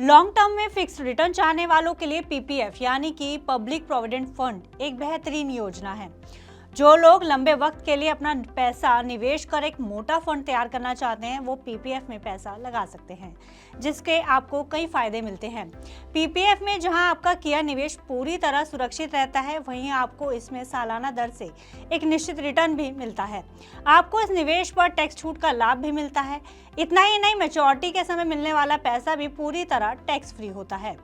Long term में fix return चाहने वालों के लिए पीपीएफ यानी कि पब्लिक प्रोविडेंट फंड एक बेहतरीन योजना है। जो लोग लंबे वक्त के लिए अपना पैसा निवेश कर एक मोटा फंड तैयार करना चाहते हैं वो पीपीएफ में पैसा लगा सकते हैं, जिसके आपको कई फायदे मिलते हैं। पीपीएफ में जहां आपका किया निवेश पूरी तरह सुरक्षित रहता है, वहीं आपको इसमें सालाना दर से एक निश्चित रिटर्न भी मिलता है। आपको इस निवेश पर टैक्स छूट का लाभ भी मिलता है। इतना ही नहीं, मैच्योरिटी के समय मिलने वाला पैसा भी पूरी तरह टैक्स फ्री होता है।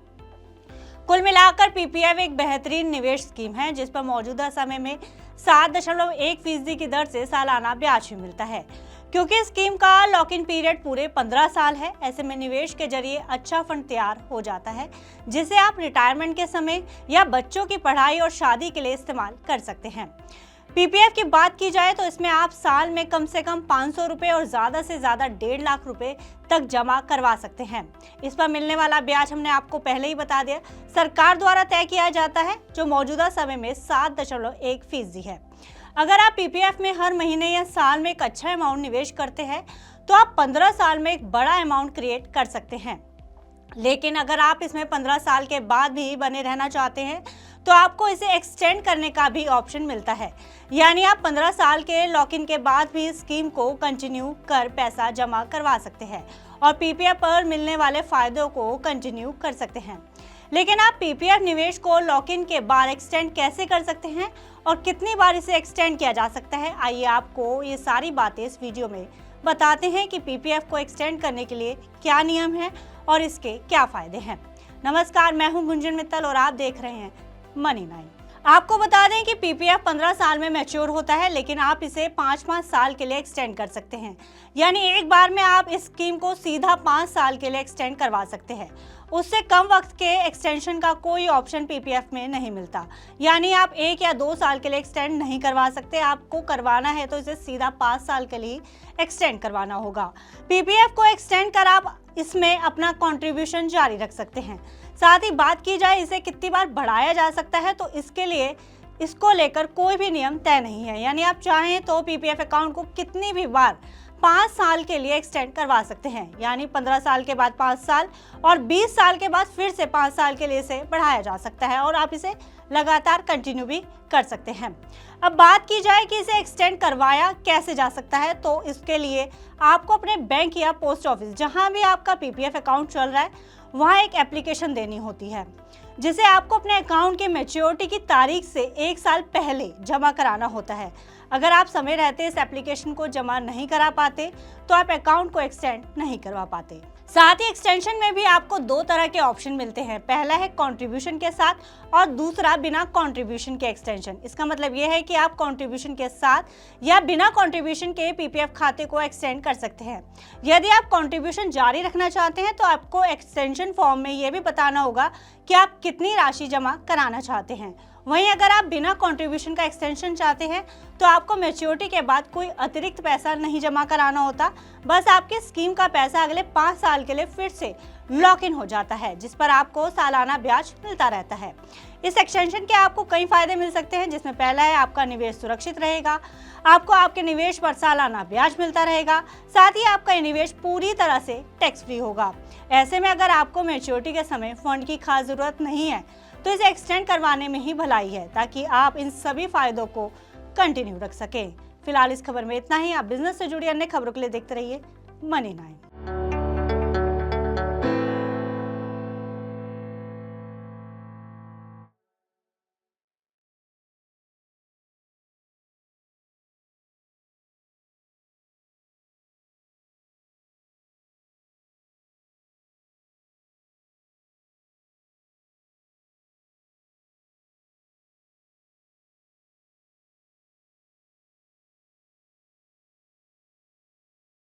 कुल मिलाकर पीपीएफ एक बेहतरीन निवेश स्कीम है जिस पर मौजूदा समय में 7.1% की दर से सालाना ब्याज भी मिलता है। क्योंकि स्कीम का लॉक इन पीरियड पूरे 15 साल है, ऐसे में निवेश के जरिए अच्छा फंड तैयार हो जाता है जिसे आप रिटायरमेंट के समय या बच्चों की पढ़ाई और शादी के लिए इस्तेमाल कर सकते हैं। पीपीएफ की बात की जाए तो इसमें आप साल में कम से कम 500 रुपये और ज़्यादा से ज़्यादा 1.5 लाख रुपए तक जमा करवा सकते हैं। इस पर मिलने वाला ब्याज हमने आपको पहले ही बता दिया, सरकार द्वारा तय किया जाता है, जो मौजूदा समय में 7.1% है। अगर आप पीपीएफ में हर महीने या साल में एक अच्छा अमाउंट निवेश करते हैं तो आप 15 साल में एक बड़ा अमाउंट क्रिएट कर सकते हैं। लेकिन अगर आप इसमें 15 साल के बाद भी बने रहना चाहते हैं तो आपको इसे एक्सटेंड करने का भी ऑप्शन मिलता है, यानी आप 15 साल के लॉक इन के बाद भी स्कीम को कंटिन्यू कर पैसा जमा करवा सकते हैं और पीपीएफ पर मिलने वाले फायदों को कंटिन्यू कर सकते हैं। लेकिन आप पीपीएफ निवेश को लॉक इन के बाद एक्सटेंड कैसे कर सकते हैं और कितनी बार इसे एक्सटेंड किया जा सकता है, आइए आपको ये सारी बातें इस वीडियो में बताते हैं कि पीपीएफ को एक्सटेंड करने के लिए क्या नियम है और इसके क्या फायदे हैं। नमस्कार, मैं हूं गुंजन मित्तल और आप देख रहे हैं मनी 9। आपको बता दें कि पीपीएफ 15 साल में मैच्योर होता है, लेकिन आप इसे 5-5 साल के लिए एक्सटेंड कर सकते हैं। यानी एक बार में आप इस स्कीम को सीधा 5 साल के लिए एक्सटेंड करवा सकते हैं। उससे कम वक्त के एक्सटेंशन का कोई ऑप्शन पीपीएफ में नहीं मिलता, यानी आप 1 या 2 साल के लिए एक्सटेंड नहीं करवा सकते। आपको करवाना है तो इसे सीधा 5 साल के लिए एक्सटेंड करवाना होगा। पीपीएफ को एक्सटेंड कर आप इसमें अपना कंट्रीब्यूशन जारी रख सकते हैं। साथ ही बात की जाए इसे कितनी बार बढ़ाया जा सकता है तो इसके लिए इसको लेकर कोई भी नियम तय नहीं है, यानी आप चाहें तो पीपीएफ अकाउंट को कितनी भी बार 5 साल के लिए एक्सटेंड करवा सकते हैं, यानी 15 साल के बाद 5 साल और 20 साल के बाद फिर से 5 साल के लिए इसे बढ़ाया जा सकता है और आप इसे लगातार कंटिन्यू भी कर सकते हैं। अब बात की जाए कि इसे एक्सटेंड करवाया कैसे जा सकता है, तो इसके लिए आपको अपने बैंक या पोस्ट ऑफिस जहां भी आपका पीपीएफ अकाउंट चल रहा है वहां एक एप्लीकेशन देनी होती है, जिसे आपको अपने अकाउंट के मैच्योरिटी की तारीख से 1 साल पहले जमा कराना होता है। अगर आप समय रहते इस एप्लीकेशन को जमा नहीं करा पाते तो आप अकाउंट को एक्सटेंड नहीं करवा पाते। साथ ही एक्सटेंशन में भी आपको 2 तरह के ऑप्शन मिलते हैं। पहला है कंट्रीब्यूशन के साथ और दूसरा बिना कंट्रीब्यूशन के एक्सटेंशन। इसका मतलब यह है कि आप कंट्रीब्यूशन के साथ या बिना कंट्रीब्यूशन के पीपीएफ खाते को एक्सटेंड कर सकते हैं। यदि आप कंट्रीब्यूशन जारी रखना चाहते हैं तो आपको एक्सटेंशन फॉर्म में यह भी बताना होगा कि आप कितनी राशि जमा कराना चाहते हैं। वहीं अगर आप बिना कंट्रीब्यूशन का एक्सटेंशन चाहते हैं तो आपको मैच्योरिटी के बाद कोई अतिरिक्त पैसा नहीं जमा कराना होता, बस आपके स्कीम का पैसा अगले 5 साल के लिए फिर से लॉक इन हो जाता है, जिस पर आपको सालाना ब्याज मिलता रहता है। इस एक्सटेंशन के आपको कई फायदे मिल सकते हैं, जिसमें पहला है आपका निवेश सुरक्षित रहेगा, आपको आपके निवेश पर सालाना ब्याज मिलता रहेगा, साथ ही आपका निवेश पूरी तरह से टैक्स फ्री होगा। ऐसे में अगर आपको मैच्योरिटी के समय फंड की खास जरूरत नहीं है तो इसे एक्सटेंड करवाने में ही भलाई है, ताकि आप इन सभी फायदों को कंटिन्यू रख सकें। फिलहाल इस खबर में इतना ही। आप बिजनेस से जुड़ी अन्य खबरों के लिए देखते रहिए मनी 9।